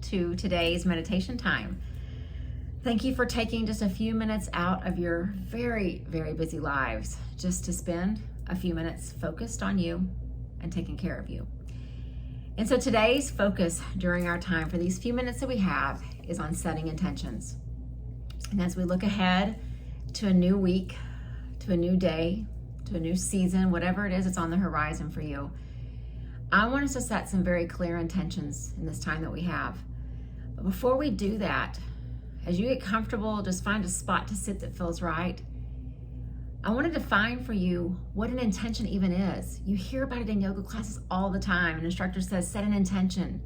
to today's meditation time. Thank you for taking just a few minutes out of your very, very busy lives just to spend a few minutes focused on you and taking care of you. And so today's focus during our time for these few minutes that we have is on setting intentions. And as we look ahead to a new week, to a new day, to a new season, whatever it is that's on the horizon for you, I want us to set some very clear intentions in this time that we have. But before we do that, as you get comfortable, just find a spot to sit that feels right. I want to define for you what an intention even is. You hear about it in yoga classes all the time. An instructor says, set an intention.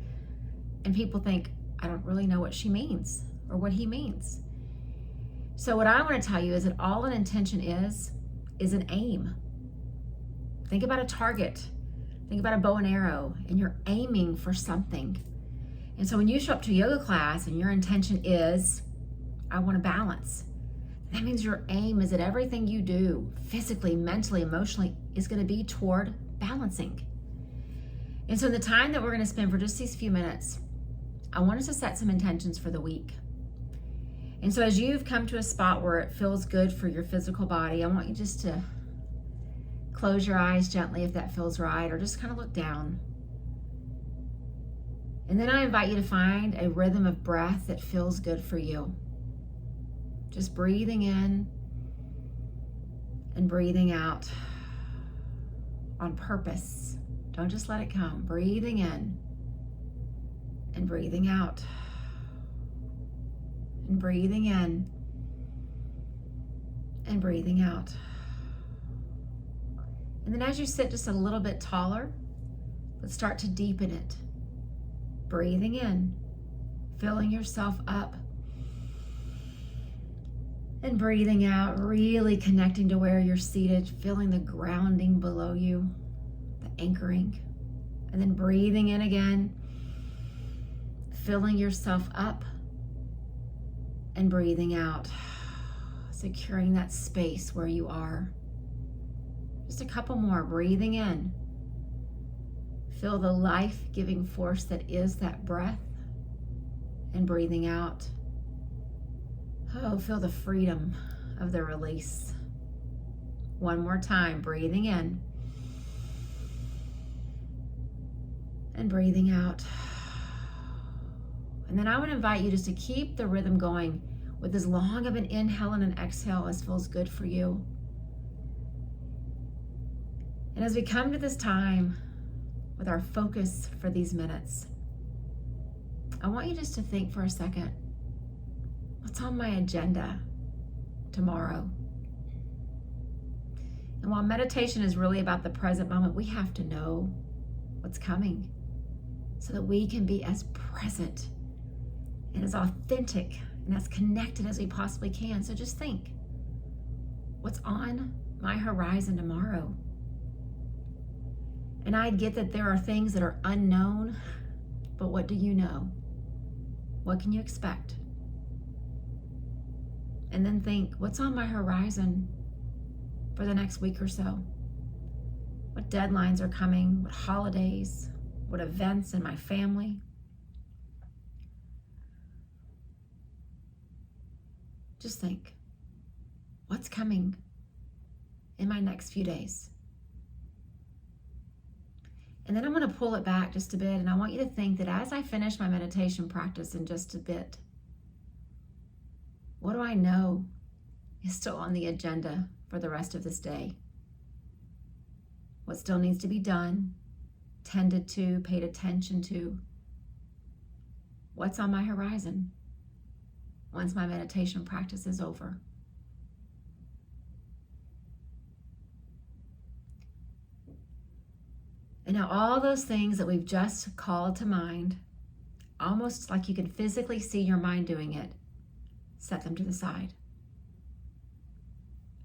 And people think, I don't really know what she means or what he means. So what I want to tell you is that all an intention is an aim. Think about a target. Think about a bow and arrow, and you're aiming for something. And so when you show up to a yoga class and your intention is, I want to balance, that means your aim is that everything you do, physically, mentally, emotionally, is going to be toward balancing. And so in the time that we're going to spend for just these few minutes, I want us to set some intentions for the week. And so as you've come to a spot where it feels good for your physical body, I want you just to close your eyes gently if that feels right, or just kind of look down. And then I invite you to find a rhythm of breath that feels good for you. Just breathing in and breathing out on purpose. Don't just let it come. Breathing in and breathing out. And breathing in and breathing out. And then as you sit just a little bit taller, let's start to deepen it. Breathing in, filling yourself up. And breathing out, really connecting to where you're seated, feeling the grounding below you, the anchoring. And then breathing in again, filling yourself up. And breathing out, securing that space where you are. Just a couple more. Breathing in. Feel the life-giving force that is that breath. And breathing out. Oh, feel the freedom of the release. One more time. Breathing in. And breathing out. And then I would invite you just to keep the rhythm going with as long of an inhale and an exhale as feels good for you. And as we come to this time with our focus for these minutes, I want you just to think for a second, what's on my agenda tomorrow? And while meditation is really about the present moment, we have to know what's coming so that we can be as present and as authentic and as connected as we possibly can. So just think, what's on my horizon tomorrow? And I get that there are things that are unknown, but what do you know? What can you expect? And then think, what's on my horizon for the next week or so? What deadlines are coming? What holidays? What events in my family? Just think, what's coming in my next few days? And then I'm going to pull it back just a bit, and I want you to think that as I finish my meditation practice in just a bit, what do I know is still on the agenda for the rest of this day? What still needs to be done, tended to, paid attention to? What's on my horizon once my meditation practice is over? And now all those things that we've just called to mind, almost like you can physically see your mind doing it, set them to the side.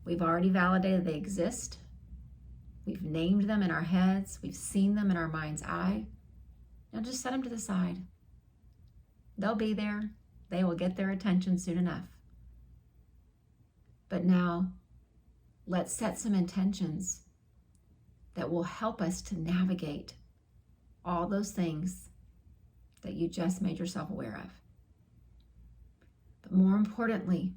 We've already validated they exist. We've named them in our heads. We've seen them in our mind's eye. Now just set them to the side. They'll be there. They will get their attention soon enough. But now, let's set some intentions that will help us to navigate all those things that you just made yourself aware of. But more importantly,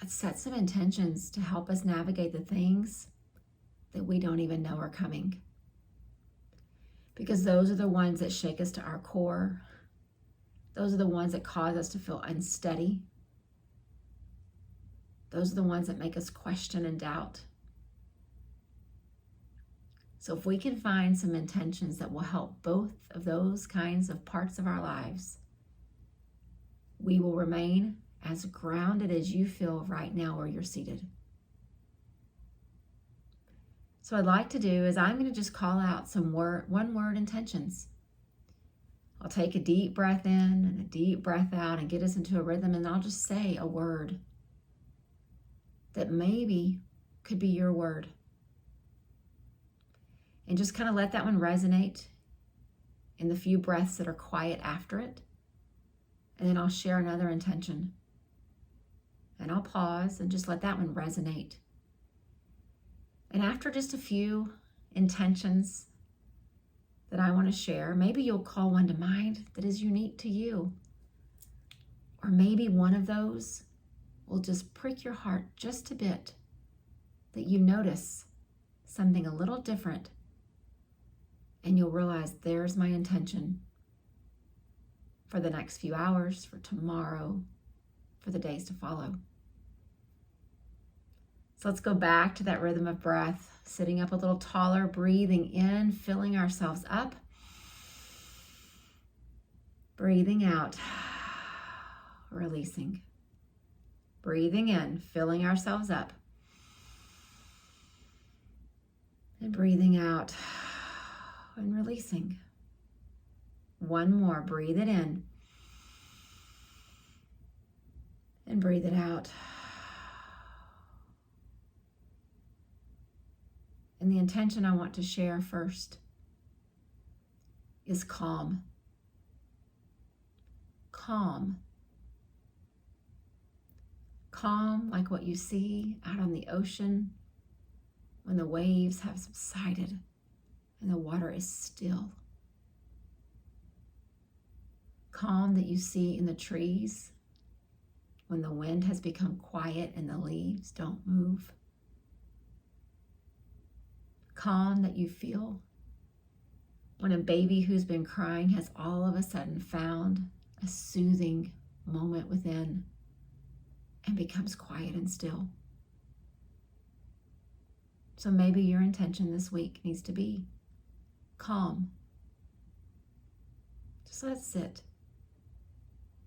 let's set some intentions to help us navigate the things that we don't even know are coming. Because those are the ones that shake us to our core. Those are the ones that cause us to feel unsteady. Those are the ones that make us question and doubt. So if we can find some intentions that will help both of those kinds of parts of our lives, we will remain as grounded as you feel right now where you're seated. So what I'd like to do is I'm going to just call out some one-word intentions. I'll take a deep breath in and a deep breath out and get us into a rhythm, and I'll just say a word that maybe could be your word. And just kind of let that one resonate in the few breaths that are quiet after it. And then I'll share another intention. And I'll pause and just let that one resonate. And after just a few intentions that I want to share, maybe you'll call one to mind that is unique to you. Or maybe one of those will just prick your heart just a bit, that you notice something a little different, and you'll realize there's my intention for the next few hours, for tomorrow, for the days to follow. So let's go back to that rhythm of breath, sitting up a little taller, breathing in, filling ourselves up, breathing out, releasing. Breathing in, filling ourselves up, and breathing out and releasing. One more, breathe it in and breathe it out. And the intention I want to share first is calm. Calm. Calm like what you see out on the ocean when the waves have subsided and the water is still. Calm that you see in the trees when the wind has become quiet and the leaves don't move. Calm that you feel when a baby who's been crying has all of a sudden found a soothing moment within and becomes quiet and still. So maybe your intention this week needs to be calm. Just let it sit.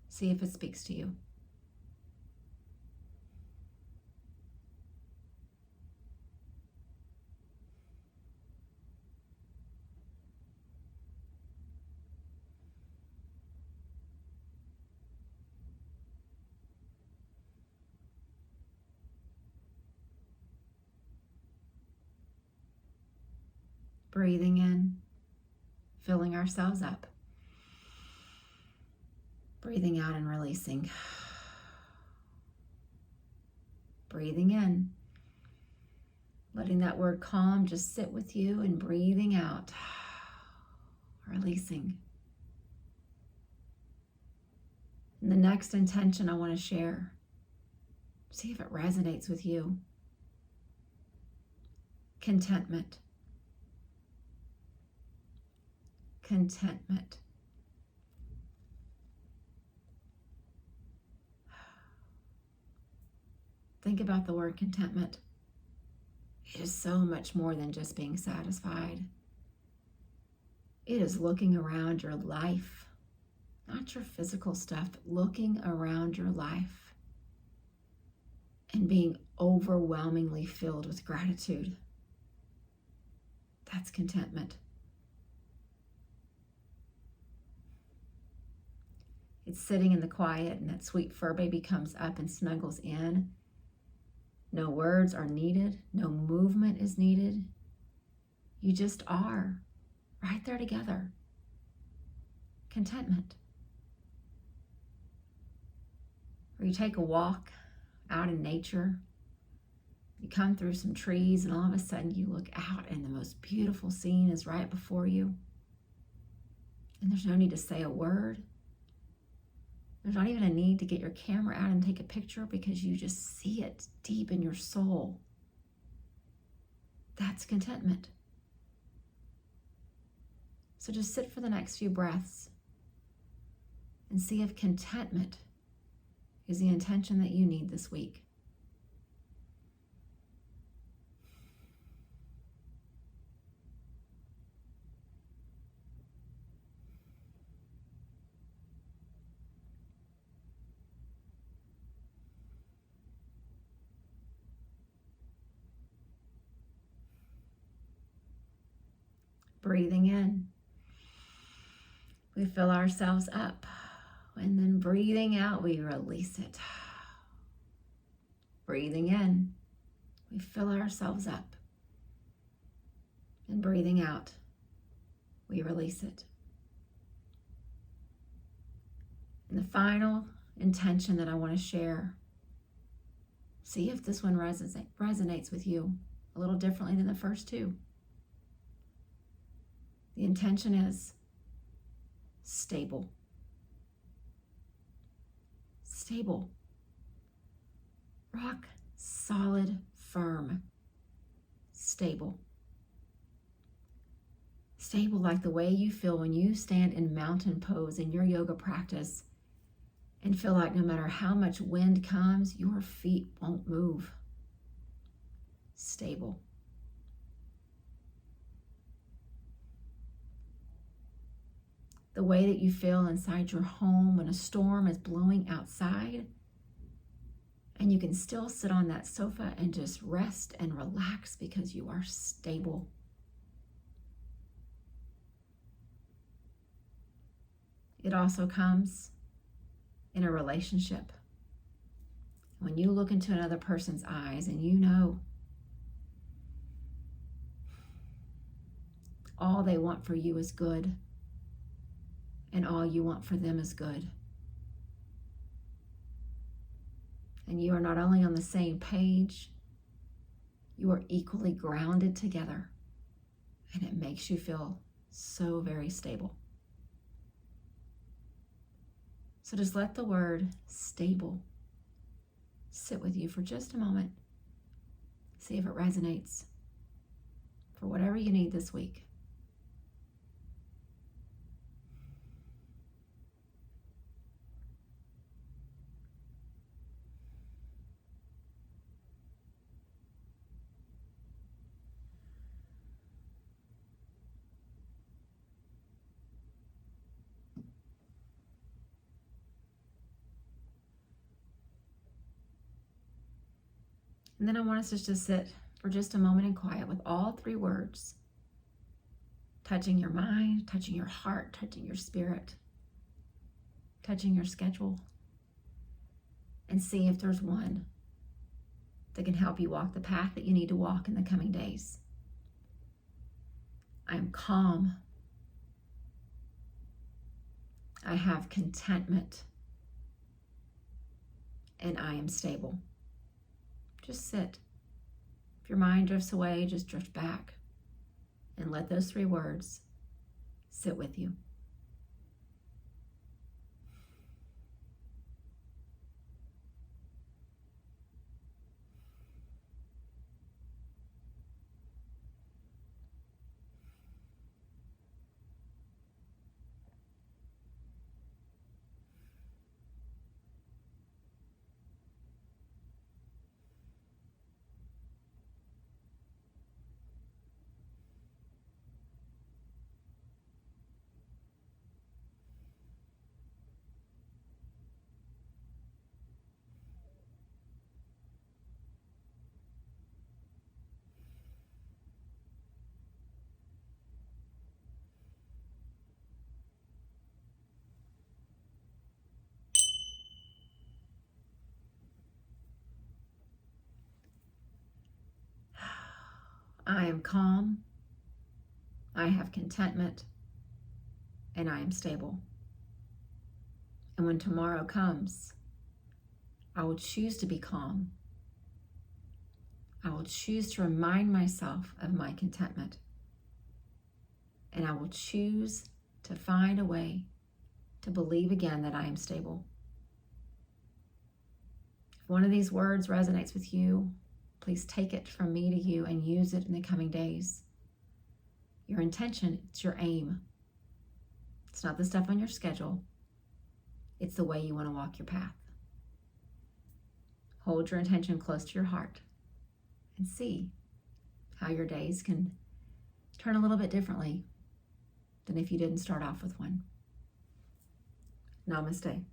See if it speaks to you. Breathing in, filling ourselves up. Breathing out and releasing. Breathing in, letting that word calm just sit with you, and breathing out, releasing. And the next intention I want to share, see if it resonates with you. Contentment. Contentment. Think about the word contentment. It is so much more than just being satisfied. It is looking around your life, not your physical stuff, but looking around your life and being overwhelmingly filled with gratitude. That's contentment. It's sitting in the quiet and that sweet fur baby comes up and snuggles in. No words are needed. No movement is needed. You just are right there together. Contentment. Or you take a walk out in nature. You come through some trees and all of a sudden you look out and the most beautiful scene is right before you. And there's no need to say a word. There's not even a need to get your camera out and take a picture because you just see it deep in your soul. That's contentment. So just sit for the next few breaths and see if contentment is the intention that you need this week. Breathing in, we fill ourselves up, and then breathing out, we release it. Breathing in, we fill ourselves up, and breathing out, we release it. And the final intention that I want to share, see if this one resonates with you a little differently than the first two. The intention is stable. Stable. Rock solid, firm. Stable. Stable like the way you feel when you stand in mountain pose in your yoga practice and feel like no matter how much wind comes, your feet won't move. Stable. The way that you feel inside your home when a storm is blowing outside and you can still sit on that sofa and just rest and relax because you are stable. It also comes in a relationship. When you look into another person's eyes and you know all they want for you is good, and all you want for them is good. And you are not only on the same page, you are equally grounded together. And it makes you feel so very stable. So just let the word stable sit with you for just a moment. See if it resonates for whatever you need this week. And then I want us to just sit for just a moment in quiet with all three words, touching your mind, touching your heart, touching your spirit, touching your schedule, and see if there's one that can help you walk the path that you need to walk in the coming days. I am calm. I have contentment. And I am stable. Just sit. If your mind drifts away, just drift back and let those three words sit with you. I am calm, I have contentment, and I am stable. And when tomorrow comes, I will choose to be calm. I will choose to remind myself of my contentment. And I will choose to find a way to believe again that I am stable. If one of these words resonates with you, please take it from me to you and use it in the coming days. Your intention, it's your aim. It's not the stuff on your schedule. It's the way you want to walk your path. Hold your intention close to your heart and see how your days can turn a little bit differently than if you didn't start off with one. Namaste.